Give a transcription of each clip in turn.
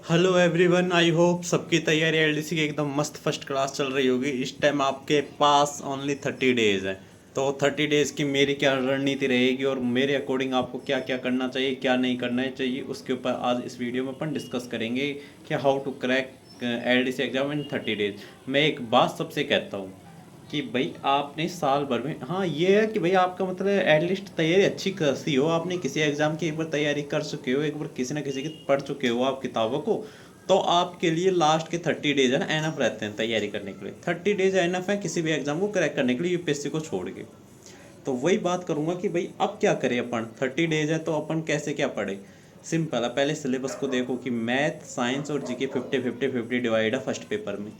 Hello everyone, I hope सबकी तैयारी LDC की एकदम मस्त फर्स्ट क्लास चल रही होगी। इस टाइम आपके पास ओनली 30 डेज है। तो 30 डेज की मेरी क्या रणनीति रहेगी और मेरे अकॉर्डिंग आपको क्या क्या करना चाहिए, क्या नहीं करना चाहिए, उसके ऊपर आज इस वीडियो में अपन डिस्कस करेंगे कि how to crack LDC exam in 30 days. मैं एक बात सबसे कहता हूँ कि भाई आपने साल भर में, हाँ ये है कि भाई आपका मतलब एटलीस्ट तैयारी अच्छी खासी हो, आपने किसी एग्जाम की एक बार तैयारी कर चुके हो, एक बार किसी ना किसी की पढ़ चुके हो आप किताबों को, तो आपके लिए लास्ट के 30 डेज है ना एनफ रहते हैं तैयारी करने के लिए। 30 डेज एनफ है किसी भी एग्जाम को क्रैक करने के लिए, यूपीएससी को छोड़ के। तो वही बात करूंगा कि भाई अब क्या करें अपन, 30 डेज है तो अपन कैसे क्या पढ़े। सिंपल है, पहले सिलेबस को देखो कि मैथ साइंस और जीके 50-50-50 डिवाइड है फर्स्ट पेपर में।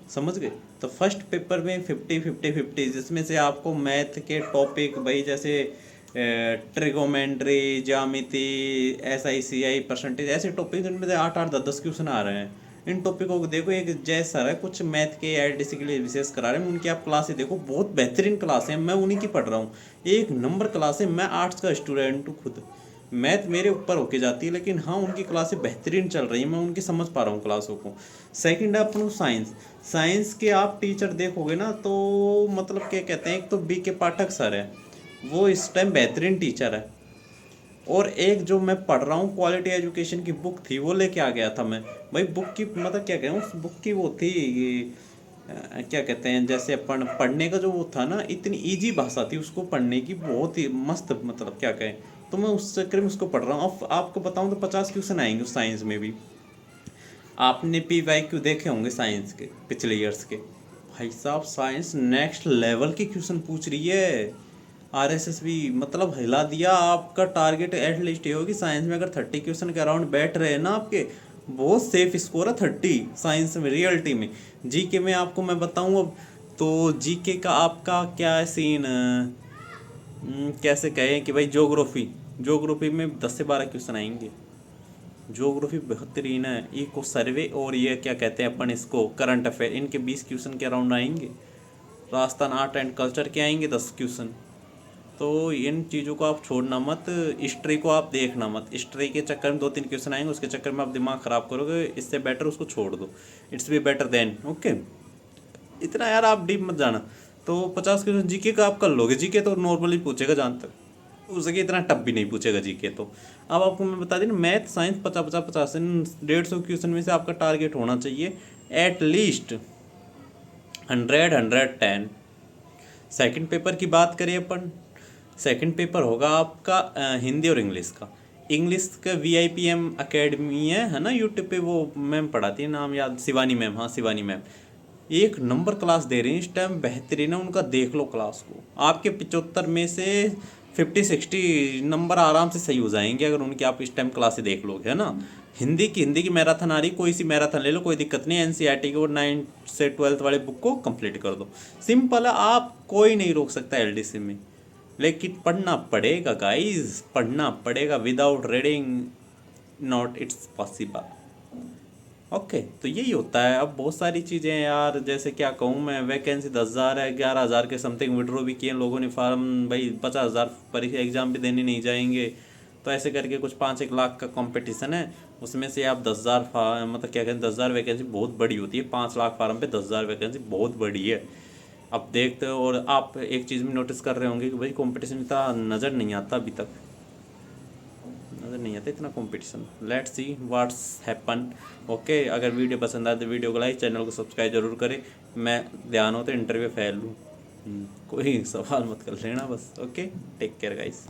समझ गए। तो फर्स्ट पेपर में 50-50-50, जिसमें से आपको मैथ के टॉपिक भाई जैसे ट्रिगोमेंट्री, ज्यामिति, SI CI, परसेंटेज, ऐसे टॉपिक जिनमें से 8-8 10-10 क्वेश्चन आ रहे हैं। इन टॉपिकों को देखो। एक जय सर है, कुछ मैथ के एलडीसी के लिए विशेष करा रहे हैं, उनकी आप क्लासें देखो, बहुत बेहतरीन क्लास है, मैं उन्हीं की पढ़ रहा हूँ। एक नंबर क्लास है, मैं आर्ट्स का स्टूडेंट हूँ खुद, मैथ मेरे ऊपर होके जाती है, लेकिन हाँ उनकी क्लासें बेहतरीन चल रही हैं, मैं उनकी समझ पा रहा हूँ क्लासों को। सेकंड है अपन साइंस। साइंस के आप टीचर देखोगे ना तो मतलब क्या कहते हैं, एक तो BK पाठक सर है, वो इस टाइम बेहतरीन टीचर है। और एक जो मैं पढ़ रहा हूँ क्वालिटी एजुकेशन की बुक थी, वो लेके आ गया था मैं। भाई बुक की मतलब क्या कहूँ, उस बुक की वो थी क्या कहते हैं, जैसे अपन पढ़ने का जो वो था ना, इतनी इजी भाषा थी उसको पढ़ने की, बहुत ही मस्त, मतलब क्या कहें। तो मैं उस चक्कर में उसको पढ़ रहा हूँ। अब आपको बताऊँ तो 50 क्वेश्चन आएंगे उस साइंस में भी। आपने PYQ देखे होंगे साइंस के पिछले ईयर्स के। भाई साहब साइंस नेक्स्ट लेवल के क्वेश्चन पूछ रही है। RSS भी मतलब हिला दिया। आपका टारगेट एटलीस्ट ये हो कि साइंस में अगर 30 क्वेश्चन के अराउंड बैठ रहे हैं ना आपके, बहुत सेफ स्कोर है 30 साइंस में, रियलिटी में। जीके में आपको मैं बताऊं अब, तो जीके का आपका क्या है सीन, कैसे कहें कि भाई ज्योग्राफी, ज्योग्राफी में 10 से 12 क्वेश्चन आएंगे। ज्योग्राफी बेहतरीन है। इको सर्वे और ये क्या कहते हैं अपन इसको, करंट अफेयर, इनके 20 क्वेश्चन के अराउंड आएंगे। राजस्थान आर्ट एंड कल्चर के आएंगे 10 क्वेश्चन। तो इन चीज़ों को आप छोड़ना मत। हिस्ट्री को आप देखना मत, हिस्ट्री के चक्कर में 2-3 क्वेश्चन आएंगे, उसके चक्कर में आप दिमाग ख़राब करोगे, इससे बेटर उसको छोड़ दो। It's be better than, okay. इतना यार आप डीप मत जाना। तो 50 क्वेश्चन जीके का आप कर लोगे। जीके तो नॉर्मली पूछेगा जहाँ तक हो सके, इतना टफ भी नहीं पूछेगा जीके तो। अब आपको मैं बता दें, मैथ साइंस 50-50-50, इन 150 क्वेश्चन में से आपका टारगेट होना चाहिए एटलीस्ट 100-110। सेकंड पेपर की बात करें अपन, सेकंड पेपर होगा आपका हिंदी और इंग्लिश का। इंग्लिश का VIPM अकेडमी है ना यूट्यूब पे, वो मैम पढ़ाती है, नाम याद, शिवानी मैम, हाँ शिवानी मैम। एक नंबर क्लास दे रही हैं इस टाइम, बेहतरीन है उनका, देख लो क्लास को। आपके 75 में से 50-60 नंबर आराम से सही हो जाएंगे अगर उनकी आप इस टाइम क्लासें देख लोगे, है ना। हिंदी की मैराथन आ रही, कोई सी मैराथन ले लो, कोई दिक्कत नहीं है। NCERT की वो 9 से 12 वाले बुक को कंप्लीट कर दो। सिंपल है, आप कोई नहीं रोक सकता LDC में, लेकिन पढ़ना पड़ेगा गाइस, पढ़ना पड़ेगा। Without reading not it's possible. Okay, तो यही होता है। अब बहुत सारी चीज़ें हैं यार, जैसे क्या कहूँ मैं, वैकेंसी 10,000 है, 11,000 के समथिंग विड्रॉ भी किए लोगों ने फॉर्म। भाई 50,000 परीक्षा एग्जाम भी देने नहीं जाएंगे। तो ऐसे करके कुछ 5-1 लाख का कंपटीशन है, उसमें से आप 10,000 मतलब क्या कहते हैं, 10,000 वैकेंसी बहुत बड़ी होती है। 5 लाख फार्म पे 10,000 वैकेंसी बहुत बड़ी है। अब देखते हो, और आप एक चीज़ भी नोटिस कर रहे होंगे कि भाई कंपटीशन इतना नज़र नहीं आता अभी तक, नज़र नहीं आता इतना competition. Let's see what's happen. Okay, अगर वीडियो पसंद आए तो वीडियो को लाइक, चैनल को सब्सक्राइब जरूर करें। मैं ध्यान हो तो इंटरव्यू फेल लूँ, कोई सवाल मत कर लेना बस। Okay, take care guys.